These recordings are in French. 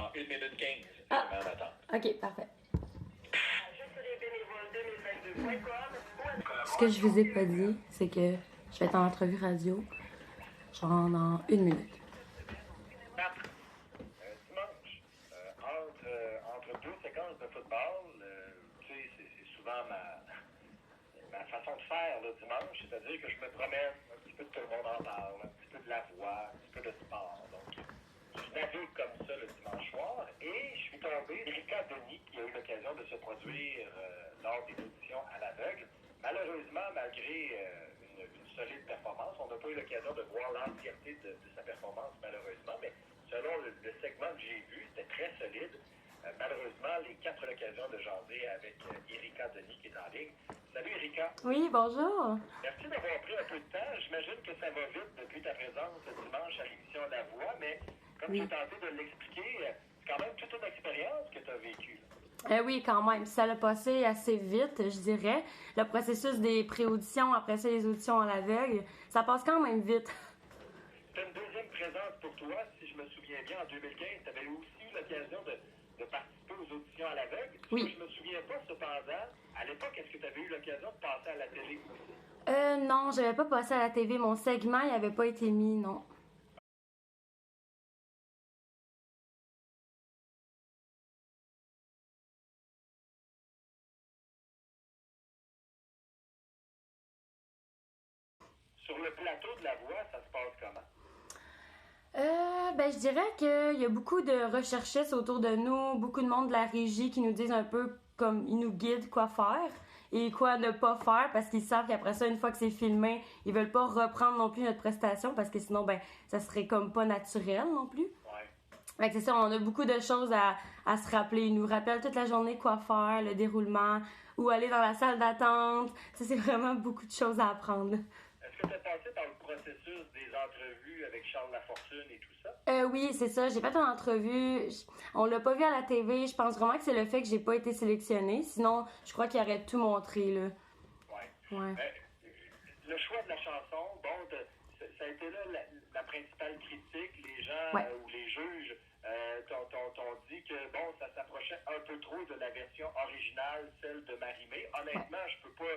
dans 1 minute 15. Ah. Je vais en attendre. OK, parfait. Ce que je vous ai pas dit, c'est que je vais être en entrevue radio, genre dans 1 minute. Dimanche, entre deux séquences de football, tu sais, c'est souvent ma façon de faire le dimanche, c'est-à-dire que je me promène un petit peu de Tout le monde en parle, un petit peu de la voix, un petit peu de sport. Donc, je navigue comme ça le dimanche soir et je suis tombé sur Erika Denis qui a eu l'occasion de se produire lors des auditions à l'aveugle. Malheureusement, malgré une solide performance, on n'a pas eu l'occasion de voir l'entièreté de sa performance, malheureusement, mais selon le segment que j'ai vu, c'était très solide. Malheureusement, les 4 occasions de jaser avec Erika Denis qui est en ligne. Salut Erika. Oui, bonjour. Merci d'avoir pris un peu de temps. J'imagine que ça va vite depuis ta présence dimanche à l'émission La Voix, mais comme Oui. j'ai tenté de l'expliquer, c'est quand même toute une expérience que tu as vécue. Oui, quand même. Ça l'a passé assez vite, je dirais. Le processus des pré-auditions, après ça, les auditions à l'aveugle, ça passe quand même vite. Tu as une deuxième présence pour toi, si je me souviens bien, en 2015. Tu avais aussi eu l'occasion de participer aux auditions à l'aveugle. Oui. Je ne me souviens pas, cependant, à l'époque, est-ce que tu avais eu l'occasion de passer à la télé aussi? Non, j'avais pas passé à la TV. Mon segment, il avait pas été mis, non. Sur le plateau de La Voix, ça se passe comment? Je dirais qu'il y a beaucoup de recherchistes autour de nous, beaucoup de monde de la régie qui nous disent un peu comme ils nous guident quoi faire et quoi ne pas faire parce qu'ils savent qu'après ça, une fois que c'est filmé, ils veulent pas reprendre non plus notre prestation parce que sinon, ça serait comme pas naturel non plus. Ouais. Fait que c'est ça, on a beaucoup de choses à se rappeler. Ils nous rappellent toute la journée quoi faire, le déroulement, où aller dans la salle d'attente. Ça, c'est vraiment beaucoup de choses à apprendre. Est-ce que tu as passé par le processus des entrevues avec Charles Lafortune et tout ça? Oui, c'est ça. J'ai fait une entrevue. On l'a pas vu à la TV. Je pense vraiment que c'est le fait que j'ai pas été sélectionnée. Sinon, je crois qu'il aurait tout montré, là. Ouais. Le choix de la chanson, bon, ça a été là la principale critique. Les gens ou les juges t'ont dit que, bon, ça s'approchait un peu trop de la version originale, celle de Marie-Mé. Honnêtement, je peux pas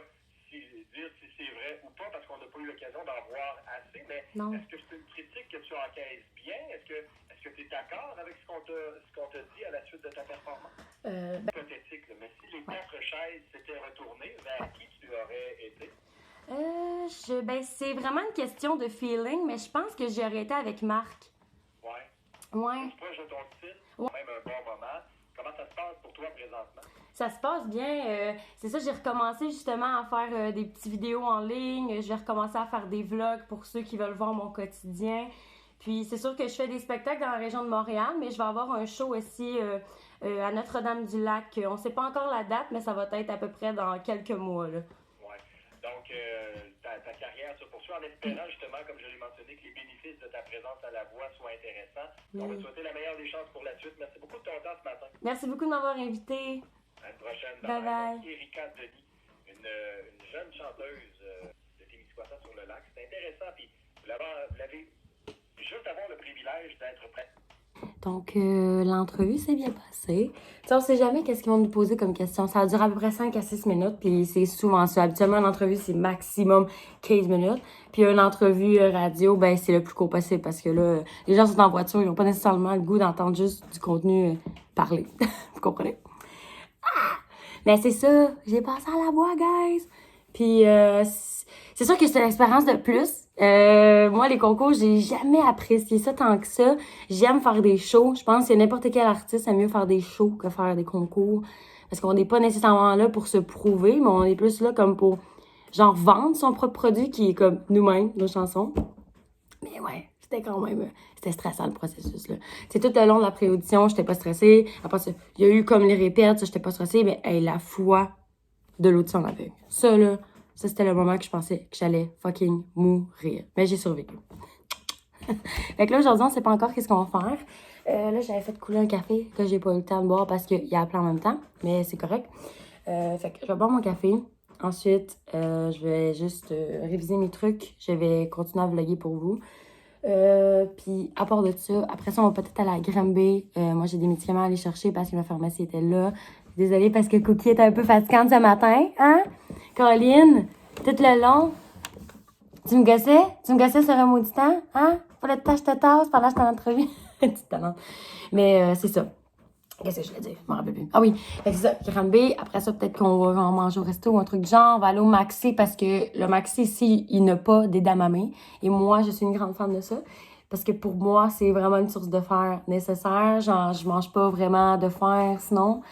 dire si c'est vrai ou pas parce qu'on n'a pas eu l'occasion d'en voir assez, mais est-ce que c'est une critique que tu encaisses bien? Est-ce que tu es d'accord avec ce qu'on t'a dit à la suite de ta performance? Hypothétique, là, mais si les 4 chaises s'étaient retournées, vers qui tu aurais été? C'est vraiment une question de feeling, mais je pense que j'aurais été avec Marc. Ouais. Ouais. Proche de ton style, Ouais. même un bon moment. Comment ça se passe pour toi présentement? Ça se passe bien. C'est ça, j'ai recommencé justement à faire des petites vidéos en ligne. Je vais recommencer à faire des vlogs pour ceux qui veulent voir mon quotidien. Puis c'est sûr que je fais des spectacles dans la région de Montréal, mais je vais avoir un show aussi à Notre-Dame-du-Lac. On ne sait pas encore la date, mais ça va être à peu près dans quelques mois, là. Ouais. Donc, ta carrière se poursuit en espérant justement, comme je l'ai mentionné, que les bénéfices de ta présence à La Voix soient intéressants. On va te souhaiter la meilleure des chances pour la suite. Merci beaucoup de ton temps ce matin. Merci beaucoup de m'avoir invité. À une prochaine. Bye bye. Erika Denis, une jeune chanteuse de Témiscouata sur le lac. C'est intéressant. Puis vous l'avez juste avoir le privilège d'être prêt. Donc, l'entrevue s'est bien passée. Tu sais, on sait jamais qu'est-ce qu'ils vont nous poser comme question. Ça dure à peu près 5 à 6 minutes, puis c'est souvent ça. Habituellement, une entrevue, c'est maximum 15 minutes. Puis une entrevue radio, c'est le plus court possible parce que là, les gens sont en voiture, ils n'ont pas nécessairement le goût d'entendre juste du contenu parler. Vous comprenez? Mais c'est ça, j'ai passé à La Voix, guys. Puis c'est sûr que c'est une expérience de plus. Moi, les concours, j'ai jamais apprécié ça tant que ça. J'aime faire des shows. Je pense que n'importe quel artiste aime mieux faire des shows que faire des concours. Parce qu'on n'est pas nécessairement là pour se prouver, mais on est plus là comme pour, genre, vendre son propre produit qui est comme nous-mêmes, nos chansons. Mais ouais, c'était quand même... C'était stressant, le processus, là. C'est tout le long de la pré-audition, j'étais pas stressée. Après ça, il y a eu comme les répètes, ça, j'étais pas stressée. Mais la foi de l'audition à l'aveugle. Ça, là, ça, c'était le moment que je pensais que j'allais fucking mourir. Mais j'ai survécu. Fait que là, aujourd'hui, on sait pas encore qu'est-ce qu'on va faire. Là, j'avais fait couler un café que j'ai pas eu le temps de boire parce qu'il y a appelé en même temps. Mais c'est correct. Fait que je vais boire mon café. Ensuite, je vais juste réviser mes trucs. Je vais continuer à vlogger pour vous. Puis à part de ça, après ça, on va peut-être aller à Granby. Moi, j'ai des médicaments à aller chercher parce que la pharmacie était là. Désolée parce que Cookie était un peu fatigante ce matin, hein? Colline, tout le long, tu me gossais? Tu me gossais sur un maudit temps, hein? Fallait que je te tasse pendant que j'étais en entrevue. Petite talent. Mais c'est ça. Qu'est-ce que je voulais dire? Je m'en rappelle plus. Ah oui, fait que c'est ça, Granby. Après ça, peut-être qu'on va genre manger au resto ou un truc du genre. On va aller au Maxi parce que le Maxi ici, il n'a pas d'édamame. Et moi, je suis une grande fan de ça. Parce que pour moi, c'est vraiment une source de fer nécessaire. Genre, je mange pas vraiment de fer sinon.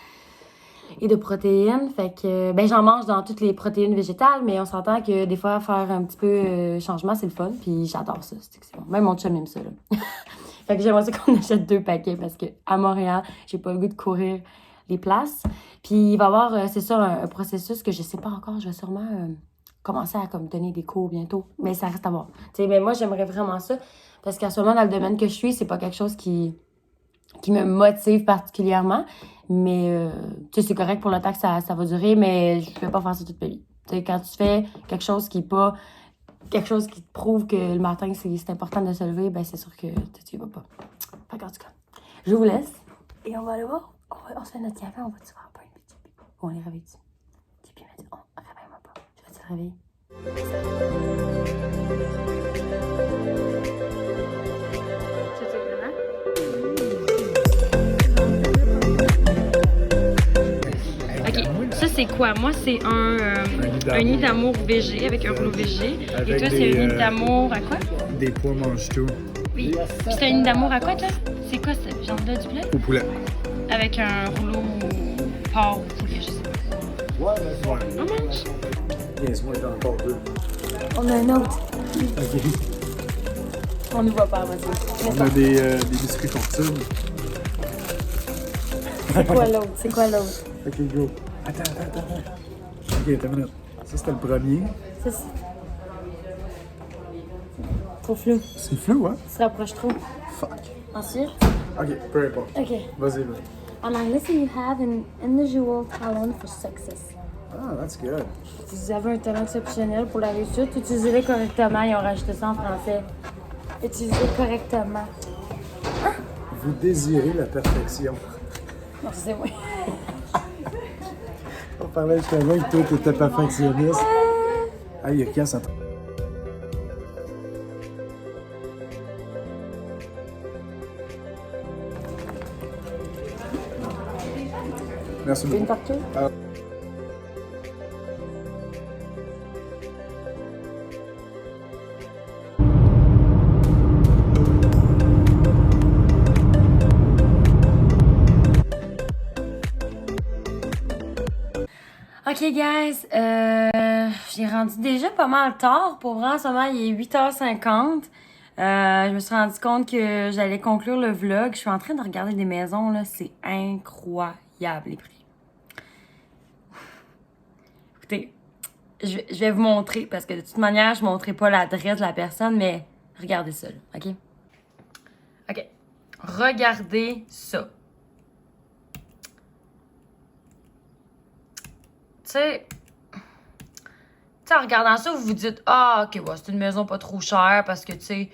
Et de protéines. Fait que, ben, j'en mange dans toutes les protéines végétales, mais on s'entend que des fois, faire un petit peu changement, c'est le fun. Puis j'adore ça. C'est excellent. Même mon chum aime ça, là. Fait que j'aimerais ça qu'on achète 2 paquets parce que à Montréal, j'ai pas le goût de courir les places. Puis il va y avoir, c'est ça, un processus que je sais pas encore. Je vais sûrement commencer à comme donner des cours bientôt. Mais ça reste à voir. Tu sais, mais moi, j'aimerais vraiment ça. Parce qu'en ce moment, dans le domaine que je suis, c'est pas quelque chose qui me motive particulièrement. Mais, tu sais, c'est correct pour le temps que ça va durer, mais je vais pas faire ça toute ma vie. Tu sais, quand tu fais quelque chose qui est pas quelque chose qui te prouve que le matin, c'est important de se lever, ben c'est sûr que tu y vas pas. Fait qu'en tout cas, je vous laisse. Et on va aller voir. On se fait notre café, on va-tu faire un peu ou on les réveille-tu? Puis il m'a dit, oh, réveille-moi pas. Je vais te réveiller. Ok, ça c'est quoi? Moi c'est un nid d'amour VG avec un rouleau VG. Et toi c'est un nid d'amour à quoi? Des pois mangent tout. Oui. Puis c'est un nid d'amour à quoi toi? C'est quoi ça? Genre de du poulet? Au poulet. Avec un rouleau porc ou poulet, je sais pas. Ouais. On mange. Yes, moi j'en ai encore 2. On a un autre. Ok. On ne voit pas, vas-y. On a des biscuits fortune. C'est quoi l'autre? C'est quoi l'autre? Ok, go. Attends. Ok, attends une minute. Ça, c'était le premier. Ça, c'est... Trop flou. C'est flou, hein? Tu te rapproches trop. Fuck. Ensuite? Ok, peu importe. Ok. Vas-y. On a laissé you have an unusual talent for success. Ah, that's good. Vous avez un talent exceptionnel pour la réussite. Utilisez-le correctement. Ils ont rajouté ça en français. Utilisez correctement. Vous désirez la perfection. Non, c'est moi. On parlait justement que toi, t'étais perfectionniste. Ah, il y a qui ça? Merci beaucoup. Une partout? Ok, guys, j'ai rendu déjà pas mal tard. Pour vrai, en ce moment, il est 8h50. Je me suis rendu compte que j'allais conclure le vlog. Je suis en train de regarder des maisons, là. C'est incroyable, les prix. Écoutez, je vais vous montrer, parce que de toute manière, je ne montrerai pas l'adresse de la personne, mais regardez ça, là, OK? OK. Regardez ça. Tu sais, en regardant ça, vous vous dites, ah, ok, ouais, c'est une maison pas trop chère parce que, tu sais,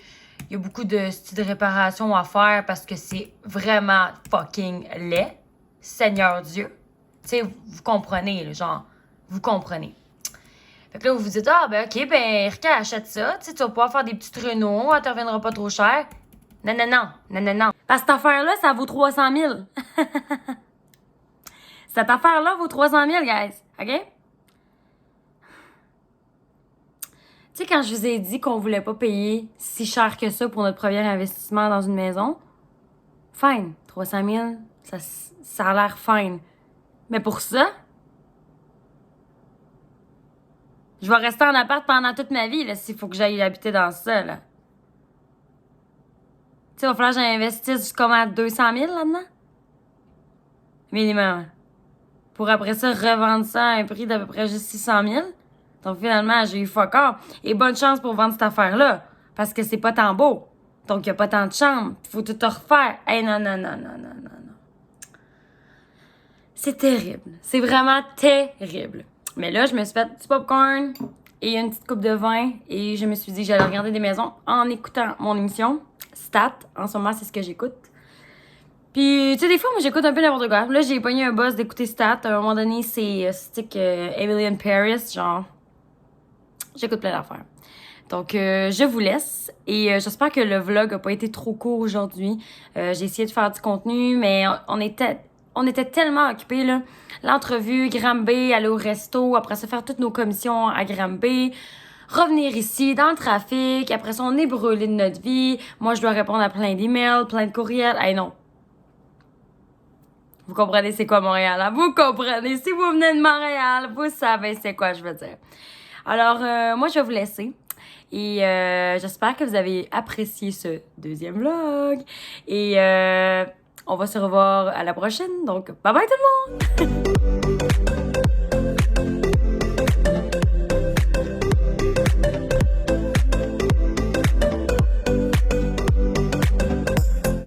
il y a beaucoup de styles de réparation à faire parce que c'est vraiment fucking laid. Seigneur Dieu. Tu sais, vous comprenez, là, genre, vous comprenez. Fait que là, vous vous dites, ah, ben, ok, ben, Rika, achète ça. Tu sais, tu vas pouvoir faire des petites Renault, elle te reviendra pas trop cher. Non. Parce que cette affaire-là, ça vaut 300 000. Cette affaire-là vaut 300 000, guys. OK? Tu sais, quand je vous ai dit qu'on voulait pas payer si cher que ça pour notre premier investissement dans une maison, fine. 300 000, ça a l'air fine. Mais pour ça, je vais rester en appart pendant toute ma vie, là, s'il faut que j'aille habiter dans ça, là. Tu sais, il va falloir que j'investisse jusqu'à 200 000 là-dedans. Minimum. Pour après ça, revendre ça à un prix d'à peu près juste 600 000. Donc finalement, j'ai eu fuck all. Et bonne chance pour vendre cette affaire-là. Parce que c'est pas tant beau. Donc il n'y a pas tant de chambres. Faut tout refaire. Hey, non. C'est terrible. C'est vraiment terrible. Mais là, je me suis fait du popcorn. et une petite coupe de vin. Et je me suis dit que j'allais regarder des maisons en écoutant mon émission. Stat, en ce moment, c'est ce que j'écoute. Puis, tu sais, des fois, moi, j'écoute un peu n'importe quoi. Là, j'ai pogné un buzz d'écouter Stat. À un moment donné, c'est Stick Emily in Paris. Genre, j'écoute plein d'affaires. Donc, je vous laisse. Et j'espère que le vlog a pas été trop court aujourd'hui. J'ai essayé de faire du contenu, mais on était tellement occupés, là. L'entrevue, Granby, aller au resto, après ça, faire toutes nos commissions à Granby, revenir ici, dans le trafic, après ça, on est brûlé de notre vie. Moi, je dois répondre à plein d'emails, plein de courriels. Hey, non. Vous comprenez c'est quoi Montréal, hein? Vous comprenez. Si vous venez de Montréal, vous savez c'est quoi je veux dire. Alors, moi, je vais vous laisser. Et j'espère que vous avez apprécié ce deuxième vlog. Et on va se revoir à la prochaine. Donc, bye bye tout le monde!